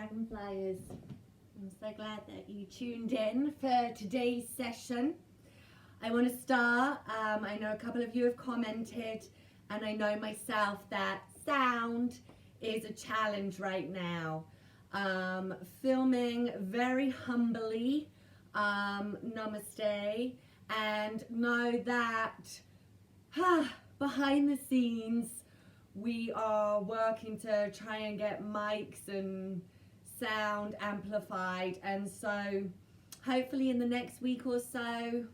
Dragonflyers. I'm so glad that you tuned in for today's session. I want to start, I know a couple of you have commented, and I know myself that sound is a challenge right now. Filming very humbly, namaste, and know that behind the scenes we are working to try and get mics and sound amplified, and so hopefully in the next week or so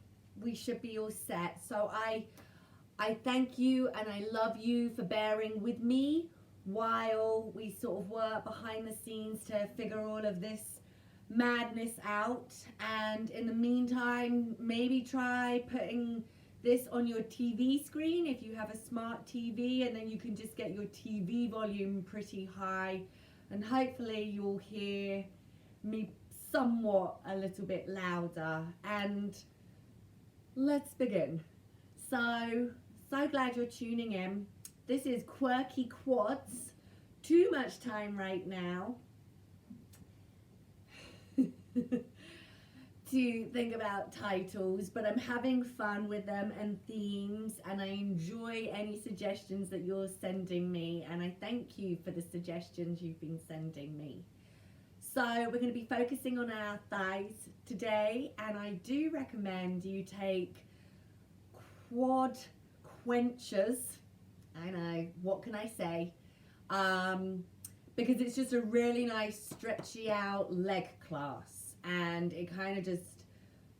we should be all set. So I thank you and I love you for bearing with me while we sort of work behind the scenes to figure all of this madness out. And in the meantime, maybe try putting this on your TV screen if you have a smart TV, and then you can just get your TV volume pretty high, and hopefully you'll hear me somewhat a little bit louder. And let's begin. So glad you're tuning in. This is Quirky Quads. Too much time right now to think about titles, but I'm having fun with them and themes, and I enjoy any suggestions that you're sending me, and I thank you for the suggestions you've been sending me. So we're going to be focusing on our thighs today, and I do recommend you take quad quenchers. I know, what can I say? Because it's just a really nice stretchy out leg class, and it kind of just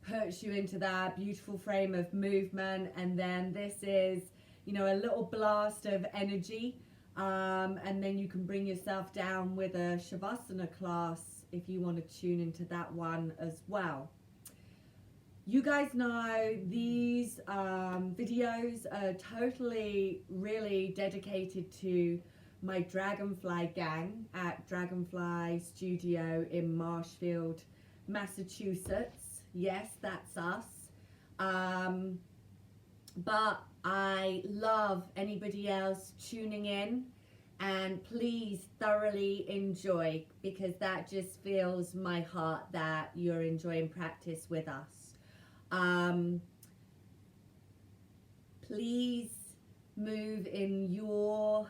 puts you into that beautiful frame of movement. And then this is, you know, a little blast of energy, and then you can bring yourself down with a Shavasana class if you want to tune into that one as well. You guys know these videos are totally really dedicated to my Dragonfly gang at Dragonfly Studio in Marshfield, Massachusetts. Yes, that's us. But I love anybody else tuning in, and please thoroughly enjoy, because that just fills my heart that you're enjoying practice with us. Please move in your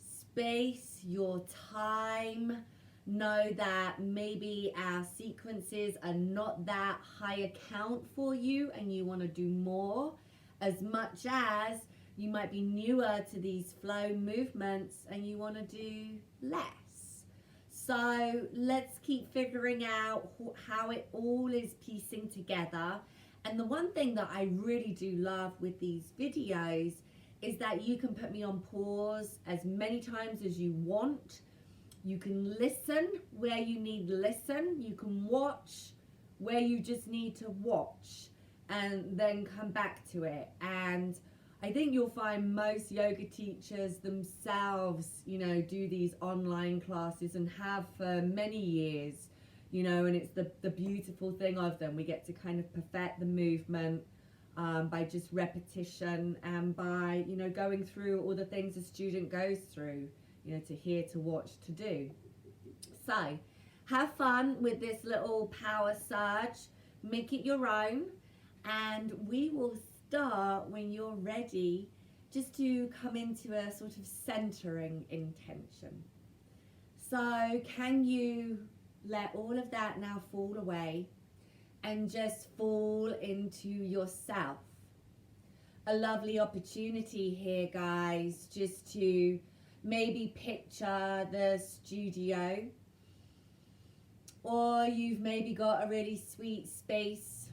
space, your time. Know that maybe our sequences are not that high account for you and you want to do more, as much as you might be newer to these flow movements and you want to do less. So let's keep figuring out how it all is piecing together. And the one thing that I really do love with these videos is that you can put me on pause as many times as you want. You can listen where you need to listen. You can watch where you just need to watch, and then come back to it. And I think you'll find most yoga teachers themselves, you know, do these online classes and have for many years, you know, and it's the beautiful thing of them. We get to kind of perfect the movement by just repetition, and by, you know, going through all the things a student goes through, you know, to hear, to watch, to do. So have fun with this little power surge, make it your own, and we will start when you're ready, just to come into a sort of centering intention. So can you let all of that now fall away and just fall into yourself? A lovely opportunity here, guys, just to maybe picture the studio, or you've maybe got a really sweet space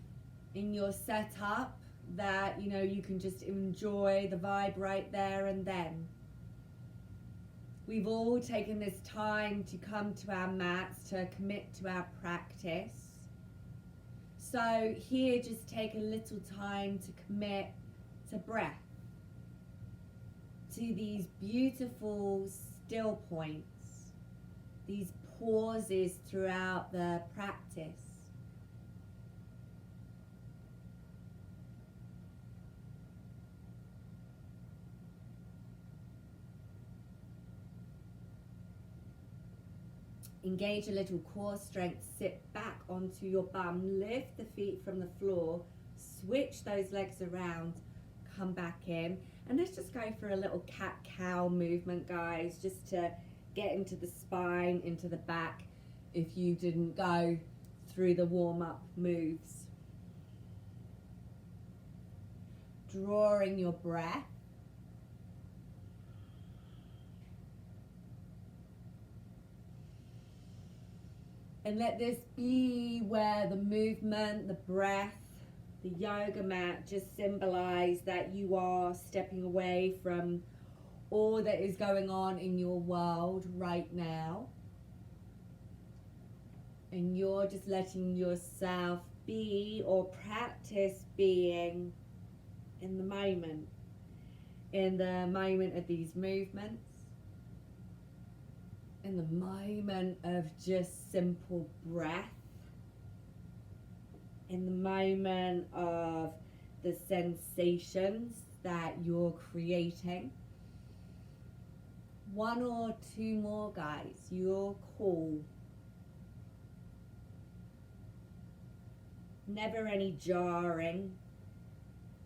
in your setup that, you know, you can just enjoy the vibe right there and then. We've all taken this time to come to our mats, to commit to our practice. So here, just take a little time to commit to breath, to these beautiful still points, these pauses throughout the practice. Engage a little core strength, sit back onto your bum, lift the feet from the floor, switch those legs around, come back in. And let's just go for a little cat-cow movement, guys, just to get into the spine, into the back, if you didn't go through the warm-up moves. Drawing your breath. And let this be where the movement, the breath, the yoga mat just symbolize that you are stepping away from all that is going on in your world right now. And you're just letting yourself be or practice being in the moment of these movements. In the moment of just simple breath, in the moment of the sensations that you're creating. One or two more, guys, you're cool. Never any jarring,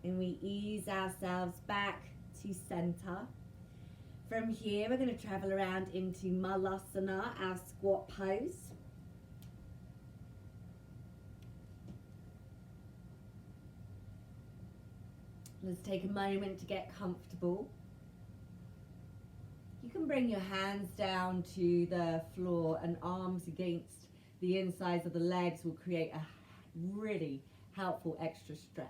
and we ease ourselves back to center. From here, we're going to travel around into Malasana, our squat pose. Let's take a moment to get comfortable. You can bring your hands down to the floor and arms against the insides of the legs will create a really helpful extra stretch.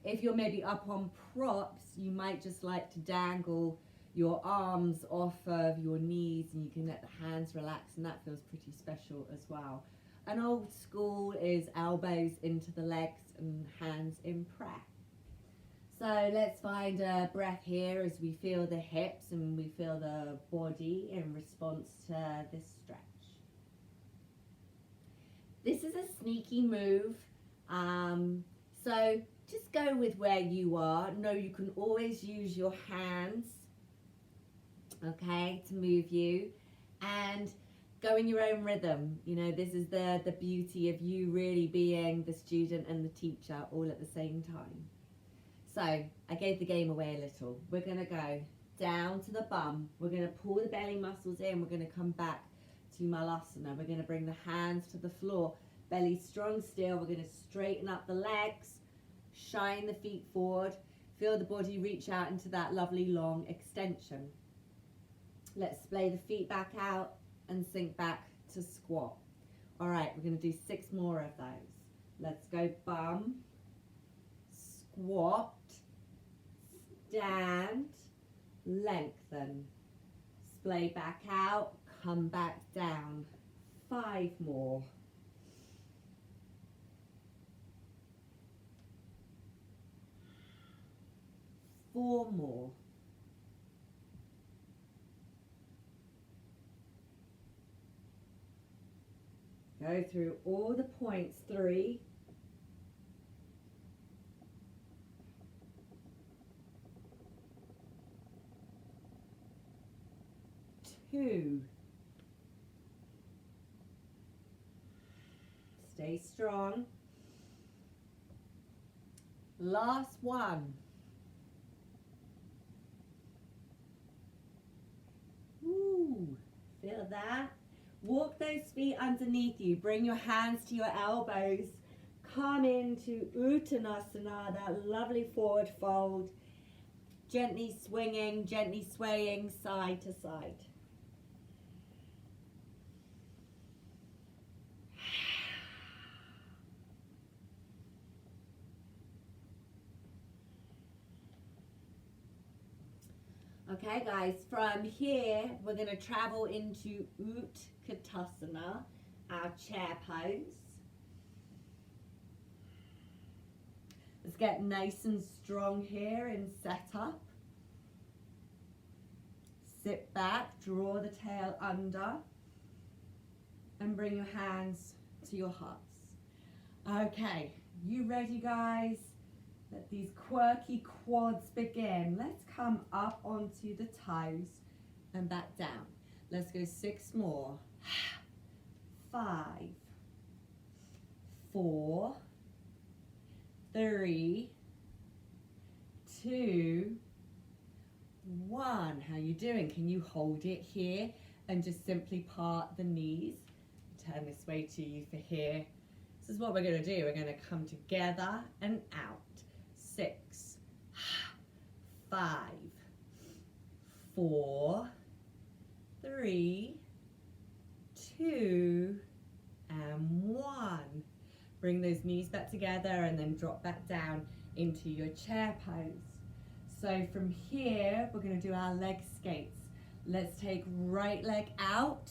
If you're maybe up on props, you might just like to dangle your arms off of your knees and you can let the hands relax, and that feels pretty special as well. An old school is elbows into the legs and hands in prayer. So let's find a breath here as we feel the hips and we feel the body in response to this stretch. This is a sneaky move, so just go with where you are. No, you can always use your hands, okay, to move you, and go in your own rhythm. You know, this is the beauty of you really being the student and the teacher all at the same time. So I gave the game away a little. We're going to go down to the bum. We're going to pull the belly muscles in. We're going to come back to Malasana. We're going to bring the hands to the floor. Belly strong still. We're going to straighten up the legs. Shine the feet forward. Feel the body reach out into that lovely long extension. Let's splay the feet back out and sink back to squat. All right, we're going to do 6 more of those. Let's go bum, squat, stand, lengthen, splay back out, come back down. 5 more. Four more. Go through all the points. 3, 2, stay strong. Last one. Ooh, feel that? Walk those feet underneath you. Bring your hands to your elbows. Come into Uttanasana, that lovely forward fold. Gently swinging, gently swaying side to side. Okay guys, from here we're going to travel into Utkatasana, our chair pose. Let's get nice and strong here and set up. Sit back, draw the tail under and bring your hands to your hearts. Okay, you ready guys? Let these quirky quads begin. Let's come up onto the toes and back down. Let's go 6 more. 5, 4, 3, 2, 1. How you doing? Can you hold it here and just simply part the knees? Turn this way to you for here. This is what we're going to do. We're going to come together and out. 6, 5, 4, 3, 2, and 1. Bring those knees back together and then drop back down into your chair pose. So from here, we're going to do our leg skates. Let's take right leg out.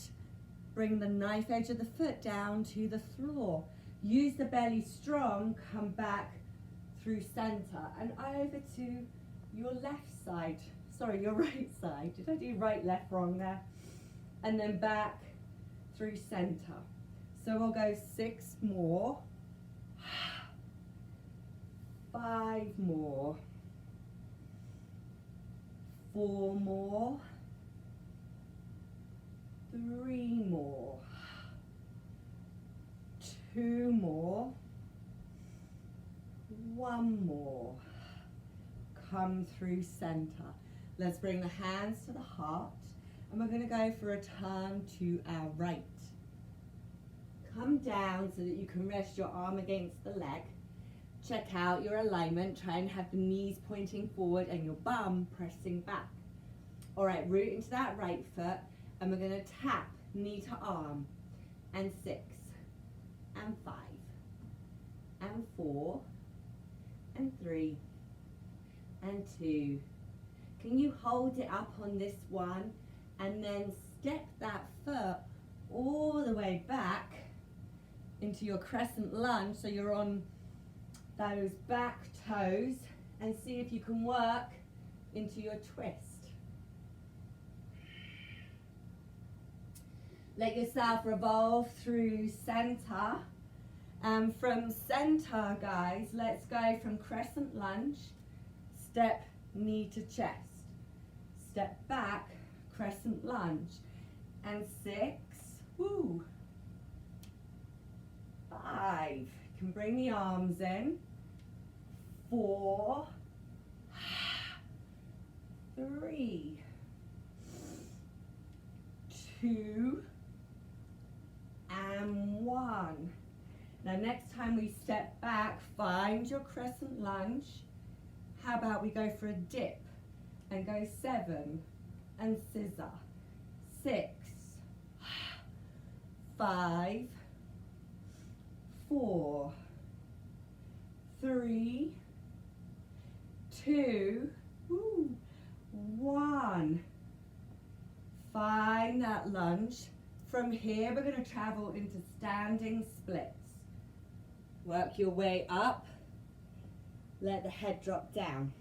Bring the knife edge of the foot down to the floor. Use the belly strong, come back through center and over to your left side. Sorry, your right side. Did I do right, left, wrong there? And then back through center. So we'll go 6 more, 5 more, 4 more, 3 more, 2 more, 1 more. Come through center. Let's bring the hands to the heart and we're going to go for a turn to our right. Come down so that you can rest your arm against the leg. Check out your alignment. Try and have the knees pointing forward and your bum pressing back. All right, root into that right foot and we're going to tap knee to arm. And 6 and 5 and 4 and 3 and 2. Can you hold it up on this one and then step that foot all the way back into your crescent lunge so you're on those back toes, and see if you can work into your twist. Let yourself revolve through center. From center, guys, let's go from crescent lunge, step knee to chest, step back, crescent lunge, and 6, woo, 5, you can bring the arms in, 4, 3, 2, and 1. Now next time we step back, find your crescent lunge. How about we go for a dip and go 7 and scissor. 6, 5, 4, 3, 2, 1. Find that lunge. From here, we're going to travel into standing splits. Work your way up. Let the head drop down.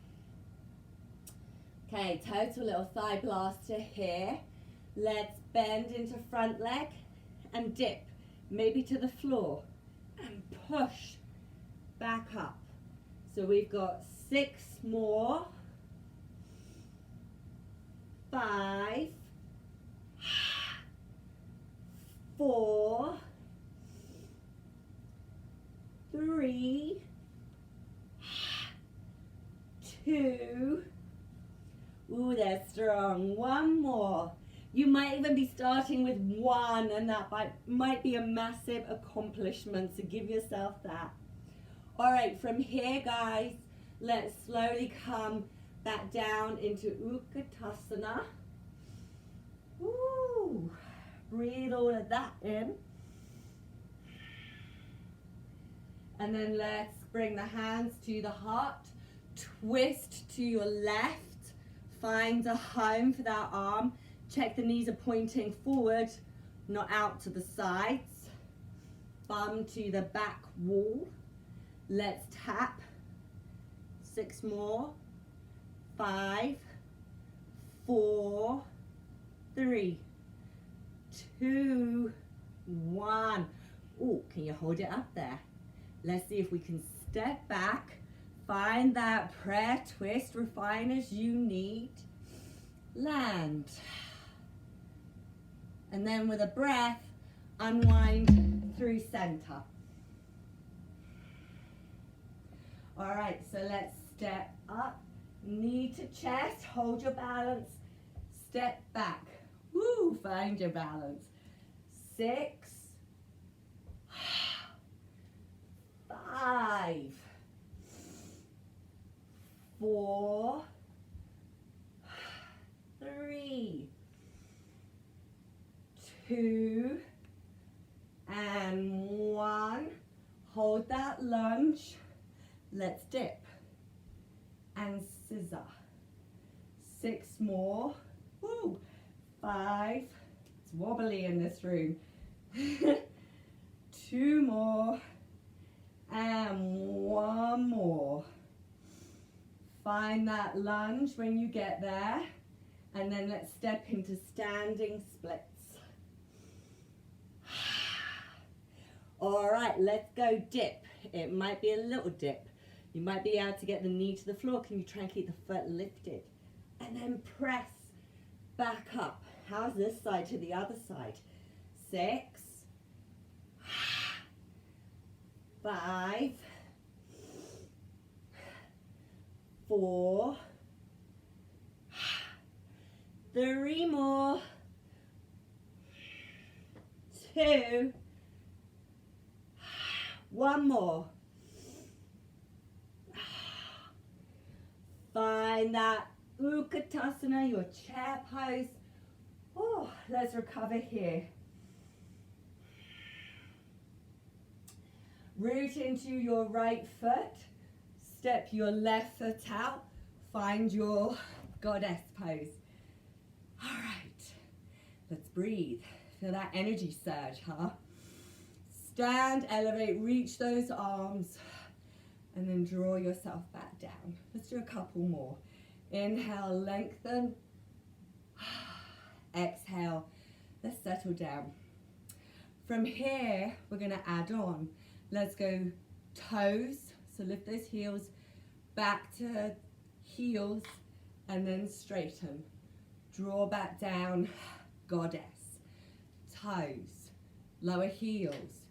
Okay, total little thigh blaster here. Let's bend into front leg and dip, maybe to the floor, and push back up. So we've got 6 more, 5, 4, 3, 2, ooh, they're strong. 1 more. You might even be starting with 1, and that might be a massive accomplishment, so give yourself that. All right, from here, guys, let's slowly come back down into Utkatasana. Ooh, breathe all of that in. And then let's bring the hands to the heart. Twist to your left. Find a home for that arm. Check the knees are pointing forward, not out to the sides. Bum to the back wall. Let's tap. 6 more. 5, 4, 3, 2, 1. Oh, can you hold it up there? Let's see if we can step back. Find that prayer twist, refine as you need. Land. And then with a breath, unwind through center. All right, so let's step up, knee to chest, hold your balance, step back. Woo, find your balance. 6, 5, 4, 3, 2, and 1. Hold that lunge. Let's dip and scissor. 6 more. Woo. 5. It's wobbly in this room. 2 more. And 1 more. Find that lunge when you get there. And then let's step into standing splits. All right, let's go dip. It might be a little dip. You might be able to get the knee to the floor. Can you try and keep the foot lifted? And then press back up. How's this side to the other side? 6, 5, 4, 3 more, 2, 1 more. Find that Utkatasana, your chair pose. Oh, let's recover here. Root into your right foot. Step your left foot out. Find your goddess pose. All right, let's breathe. Feel that energy surge, huh? Stand, elevate, reach those arms, and then draw yourself back down. Let's do a couple more. Inhale, lengthen. Exhale, let's settle down. From here, we're gonna add on. Let's go toes, so lift those heels back to heels, and then straighten. Draw back down, goddess. Toes, lower heels,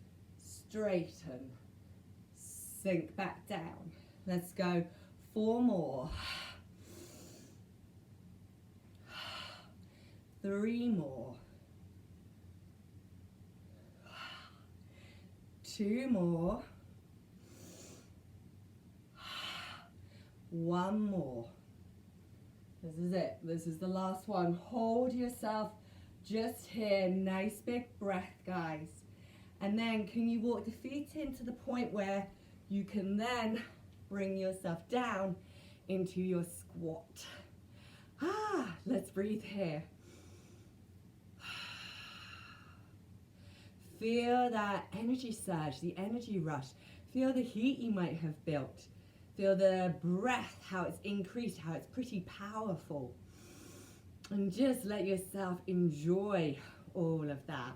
straighten. Sink back down. Let's go 4 more. 3 more. 2 more. 1 more. This is it. This is the last one. Hold yourself just here. Nice big breath, guys. And then can you walk the feet in to the point where you can then bring yourself down into your squat. Let's breathe here. Feel that energy surge, the energy rush. Feel the heat you might have built. Feel the breath, how it's increased, how it's pretty powerful. And just let yourself enjoy all of that.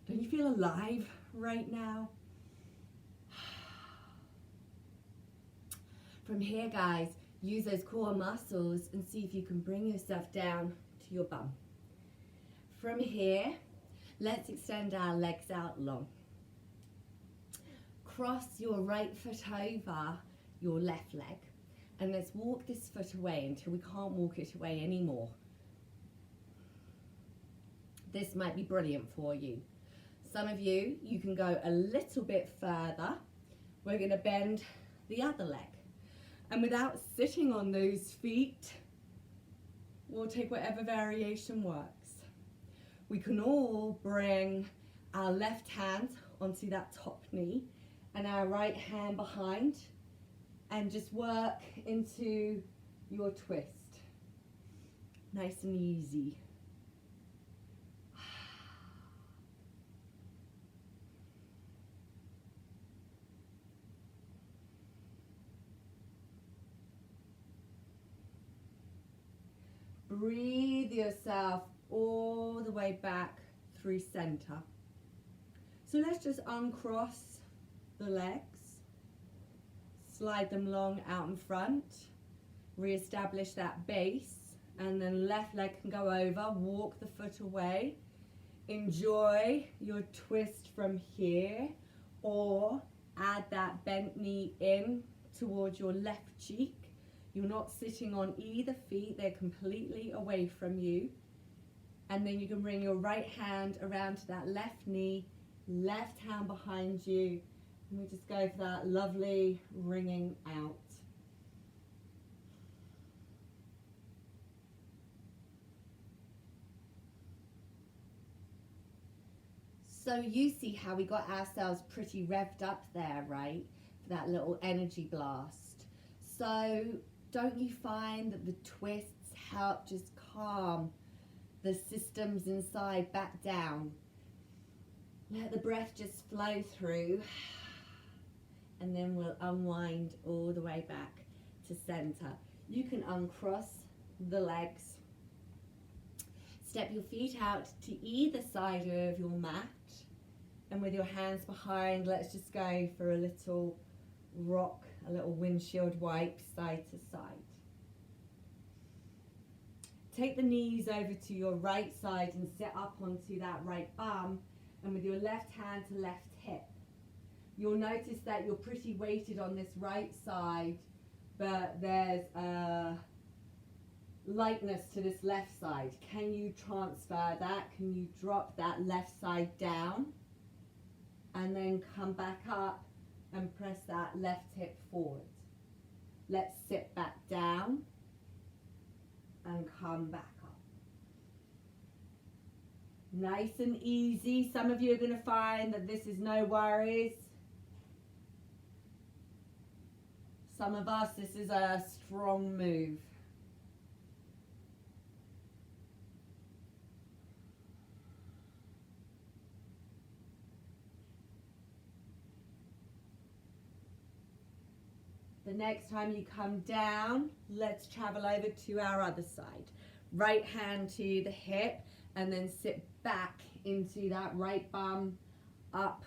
Don't you feel alive right now? From here, guys, use those core muscles and see if you can bring yourself down to your bum. From here, let's extend our legs out long. Cross your right foot over your left leg, and let's walk this foot away until we can't walk it away anymore. This might be brilliant for you. Some of you can go a little bit further. We're going to bend the other leg. And without sitting on those feet, we'll take whatever variation works. We can all bring our left hand onto that top knee and our right hand behind and just work into your twist. Nice and easy. Breathe yourself all the way back through center. So let's just uncross the legs, slide them long out in front, re-establish that base, and then left leg can go over, walk the foot away enjoy your twist from here, or add that bent knee in towards your left cheek. You're not sitting on either feet, they're completely away from you. And then you can bring your right hand around to that left knee, left hand behind you, and we just go for that lovely wringing out. So you see how we got ourselves pretty revved up there, right? For that little energy blast. So don't you find that the twists help just calm the systems inside back down? Let the breath just flow through, and then we'll unwind all the way back to center. You can uncross the legs, step your feet out to either side of your mat, and with your hands behind, let's just go for a little rock, a little windshield wipe side to side. Take the knees over to your right side and sit up onto that right bum, and with your left hand to left hip. You'll notice that you're pretty weighted on this right side, but there's a lightness to this left side. Can you transfer that? Can you drop that left side down? And then come back up and press that left hip forward. Let's sit back down and come back up. Nice and easy. Some of you are going to find that this is no worries. Some of us, this is a strong move. The next time you come down, let's travel over to our other side. Right hand to the hip, and then sit back into that right bum, up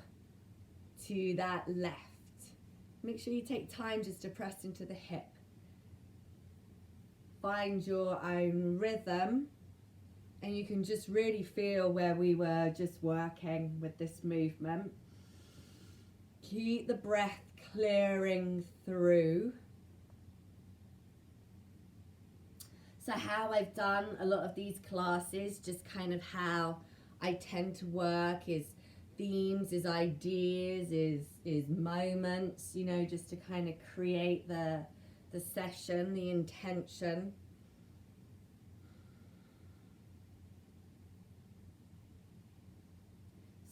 to that left. Make sure you take time just to press into the hip. Find your own rhythm, and you can just really feel where we were just working with this movement. Keep the breath clearing through. So how I've done a lot of these classes, just kind of how I tend to work, is themes, is ideas, is moments, you know, just to kind of create the session, the intention.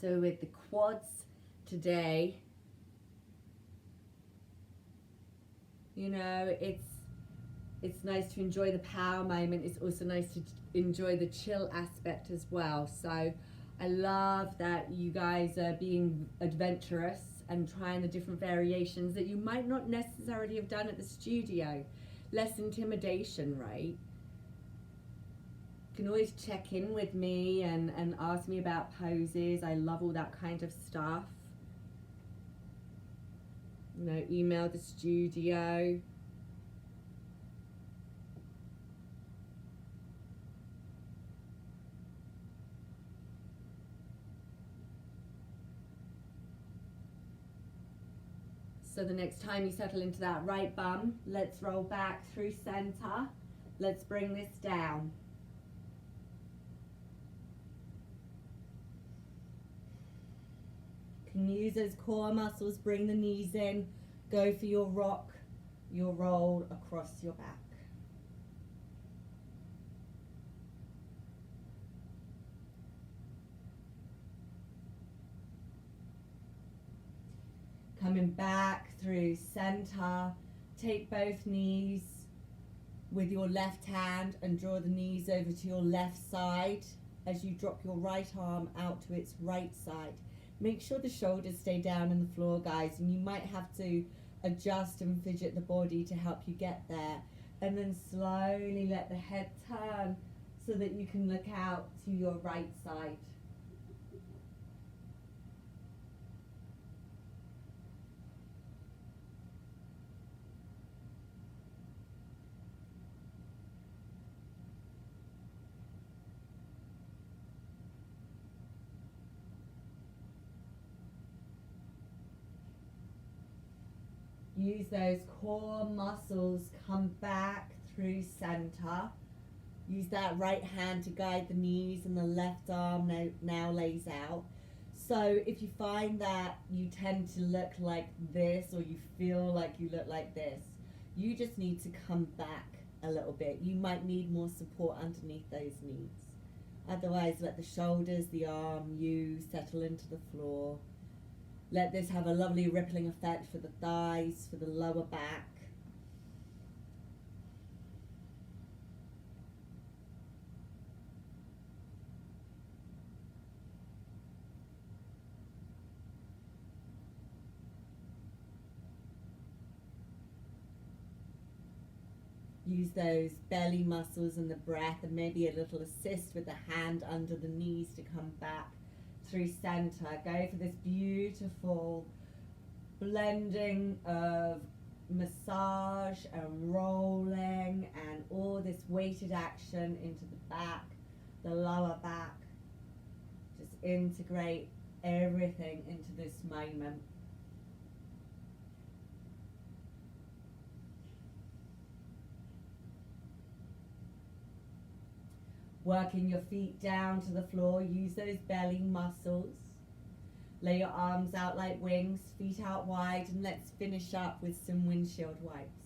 So with the quads today, you know, it's nice to enjoy the power moment. It's also nice to enjoy the chill aspect as well. So I love that you guys are being adventurous and trying the different variations that you might not necessarily have done at the studio. Less intimidation, right? You can always check in with me and ask me about poses. I love all that kind of stuff. You know, email the studio. So the next time you settle into that right bum, let's roll back through center. Let's bring this down. You can use those core muscles, bring the knees in, go for your rock, your roll across your back. Coming back through center, take both knees with your left hand and draw the knees over to your left side as you drop your right arm out to its right side. Make sure the shoulders stay down on the floor, guys, and you might have to adjust and fidget the body to help you get there. And then slowly let the head turn so that you can look out to your right side. use those core muscles, come back through center. Use that right hand to guide the knees and the left arm now lays out. So if you find that you tend to look like this, or you feel like you look like this, you just need to come back a little bit. You might need more support underneath those knees. Otherwise, let the shoulders, the arm, you settle into the floor. Let this have a lovely rippling effect for the thighs, for the lower back. Use those belly muscles and the breath, and maybe a little assist with the hand under the knees to come back through center. Go for this beautiful blending of massage and rolling and all this weighted action into the back, the lower back. Just integrate everything into this moment. Working your feet down to the floor, use those belly muscles. Lay your arms out like wings, feet out wide, and let's finish up with some windshield wipes.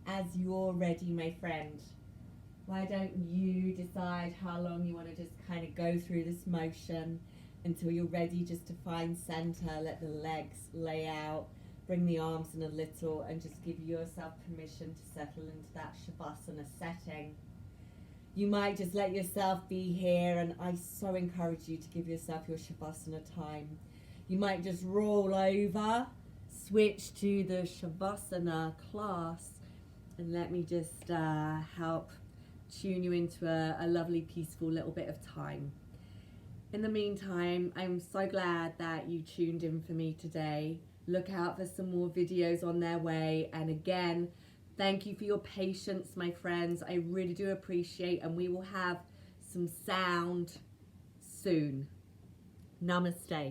As you're ready, my friend, why don't you decide how long you want to just kind of go through this motion until you're ready just to find center. Let the legs lay out, bring the arms in a little, and just give yourself permission to settle into that Shavasana setting. You might just let yourself be here, and I so encourage you to give yourself your Shavasana time. You might just roll over, switch to the Shavasana class, and let me just help tune you into a lovely, peaceful little bit of time. In the meantime, I'm so glad that you tuned in for me today. Look out for some more videos on their way. And again, thank you for your patience, my friends. I really do appreciate, and we will have some sound soon. Namaste.